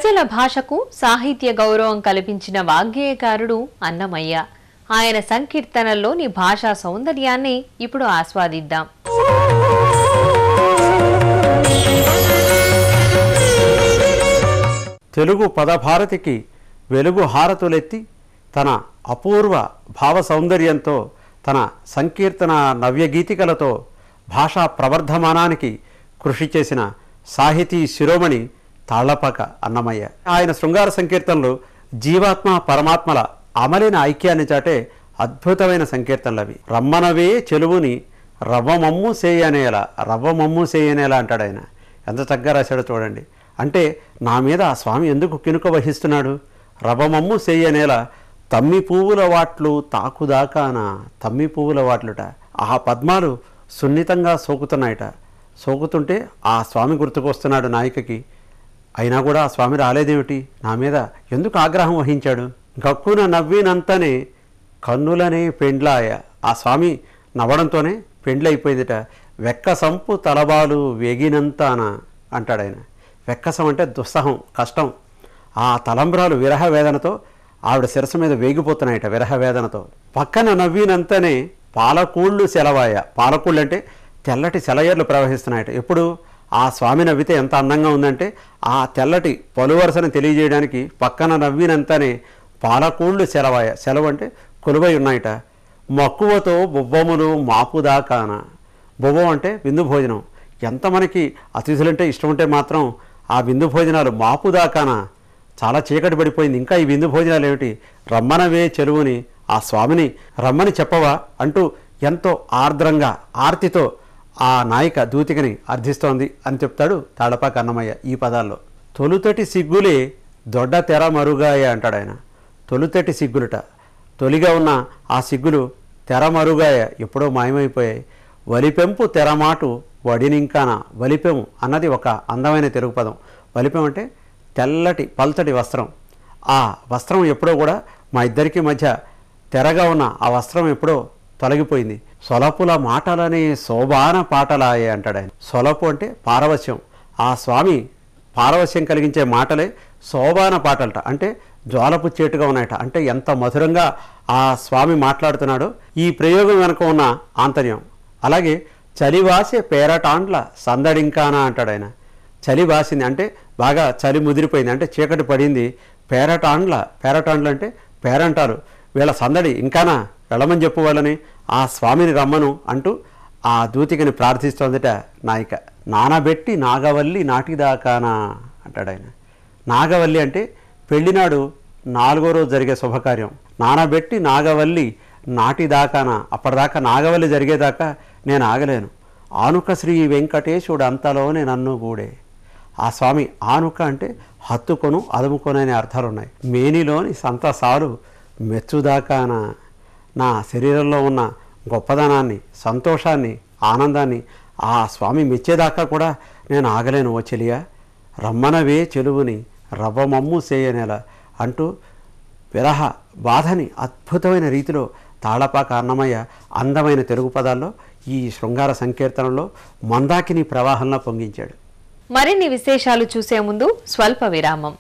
గిరిజన భాషకు సాహిత్య గౌరవం కల్పించిన వాగ్గేయకారుడు అన్నమయ్య. ఆయన సంకీర్తనల్లోని భాషా సౌందర్యాన్ని ఇప్పుడు ఆస్వాదిద్దాం. తెలుగు పదభారతికి వెలుగు హారతులెత్తి తన అపూర్వ భావ సౌందర్యంతో తన సంకీర్తన నవ్యగీతికలతో భాషా ప్రవర్ధమానానికి కృషి చేసిన సాహితీ శిరోమణి తాళ్లపాక అన్నమయ్య. ఆయన శృంగార సంకీర్తనలు జీవాత్మ పరమాత్మల అమలైన ఐక్యాన్ని చాటే అద్భుతమైన సంకీర్తనలవి. రమ్మనవే చెలువుని రవ్వమమ్ము సేయనేలా, రవ్వమమ్ము సేయనేలా అంటాడు ఆయన. ఎంత చక్కగా రాశాడో చూడండి. అంటే నా మీద ఆ స్వామి ఎందుకు కినుక వహిస్తున్నాడు? రవ్వమమ్ము సేయనేలా తమ్మి పువ్వుల వాట్లు తాకుదాకాన, తమ్మి పువ్వుల వాట్లుట. ఆ పద్మాలు సున్నితంగా సోకుతున్నాయట. సోకుతుంటే ఆ స్వామి గుర్తుకొస్తున్నాడు నాయికకి. అయినా కూడా ఆ స్వామి రాలేదేమిటి, నా మీద ఎందుకు ఆగ్రహం వహించాడు? గక్కున నవ్వినంతనే కన్నులనే పెండ్లాయ. ఆ స్వామి నవ్వడంతోనే పెండ్లైపోయిందిట. వెక్కసంపు తలబాలు వేగినంతాన అంటాడు ఆయన. వెక్కసం అంటే దుస్సహం, కష్టం. ఆ తలంబ్రాలు విరహ వేదనతో ఆవిడ శిరస్సు మీద వేగిపోతున్నాయట విరహ వేదనతో. పక్కన నవ్వినంతనే పాలకూళ్ళు సెలవాయ. పాలకూళ్ళు అంటే తెల్లటి సెలయేర్లు ప్రవహిస్తున్నాయట. ఎప్పుడు ఆ స్వామి నవ్వితే ఎంత అందంగా ఉందంటే ఆ తెల్లటి పలువరసను తెలియజేయడానికి పక్కన నవ్వినంతనే పాలకూళ్ళు సెలవాయ. సెలవు అంటే కొలువై ఉన్నాయట. మక్కువతో బొబ్బములు మాపుదాకాన. బొబ్బం అంటే విందు భోజనం. ఎంత మనకి అతిథులంటే ఇష్టం ఉంటే మాత్రం ఆ విందు భోజనాలు మాపుదాకాన. చాలా చీకటి పడిపోయింది, ఇంకా ఈ విందు భోజనాలు ఏమిటి? రమ్మనవే చెలువుని, ఆ స్వామిని రమ్మని చెప్పవా అంటూ ఎంతో ఆర్ద్రంగా ఆర్తితో ఆ నాయిక దూతికని అర్థిస్తోంది అని చెప్తాడు తాళ్లపాక అన్నమయ్య ఈ పదాల్లో. తొలుతటి సిగ్గులే దొడ్డ తెర మరుగాయ అంటాడు ఆయన. తొలుతటి సిగ్గులుట, తొలిగా ఉన్న ఆ సిగ్గులు తెర మరుగాయ, ఎప్పుడో మాయమైపోయాయి. వలిపెంపు తెరమాటు వడినింకాన. వలిపెము అన్నది ఒక అందమైన తెలుగు పదం. వలిపెం అంటే తెల్లటి పల్చటి వస్త్రం. ఆ వస్త్రం ఎప్పుడో కూడా మా ఇద్దరికి మధ్య తెరగా ఉన్న ఆ వస్త్రం ఎప్పుడో తొలగిపోయింది. సొలపుల మాటలనే శోభాన పాటలాయే అంటాడు ఆయన. సొలపు అంటే పారవశ్యం. ఆ స్వామి పారవశ్యం కలిగించే మాటలే శోభాన పాటలట. అంటే జ్వాలపుచ్చేటుగా ఉన్నాయట. అంటే ఎంత మధురంగా ఆ స్వామి మాట్లాడుతున్నాడో ఈ ప్రయోగం వెనుక ఉన్న ఆంతర్యం. అలాగే చలివాసే పేరటాండ్ల సందడింకానా అంటాడు ఆయన. చలి వాసింది అంటే బాగా చలి ముదిరిపోయింది, అంటే చీకటి పడింది. పేరటాండ్ల, పేరటాండ్లు అంటే పేరంటారు. వీళ్ళ సందడి ఇంకానా వెళ్ళమని చెప్పు వాళ్ళని, ఆ స్వామిని రమ్మను అంటూ ఆ దూతికని ప్రార్థిస్తోందట నాయిక. నానబెట్టి నాగవల్లి నాటిదాకానా అంటాడు ఆయన. నాగవల్లి అంటే పెళ్లినాడు 4వ రోజు జరిగే శుభకార్యం. నానబెట్టి నాగవల్లి నాటిదాకానా, అప్పటిదాకా నాగవల్లి జరిగేదాకా నేను ఆగలేను. ఆనుక శ్రీ వెంకటేశుడు అంతలోనే నన్ను గూడే. ఆ స్వామి ఆనుక అంటే హత్తుకొను అదుముకొను అనే అర్థాలు ఉన్నాయి. మేనిలోని సంతసాలు మెచ్చుదాకానా, నా శరీరంలో ఉన్న గొప్పదనాన్ని, సంతోషాన్ని, ఆనందాన్ని ఆ స్వామి మెచ్చేదాకా కూడా నేను ఆగలేను ఓ చెలియా. రమ్మనవే చెలువుని రవ్వమమ్ము సేయనేల అంటూ విరహ బాధని అద్భుతమైన రీతిలో తాళ్లపాక అన్నమయ్య అందమైన తెలుగు పదాల్లో ఈ శృంగార సంకీర్తనలో మందాకిని ప్రవాహంలో పొంగించాడు. మరిన్ని విశేషాలు చూసే ముందు స్వల్ప విరామం.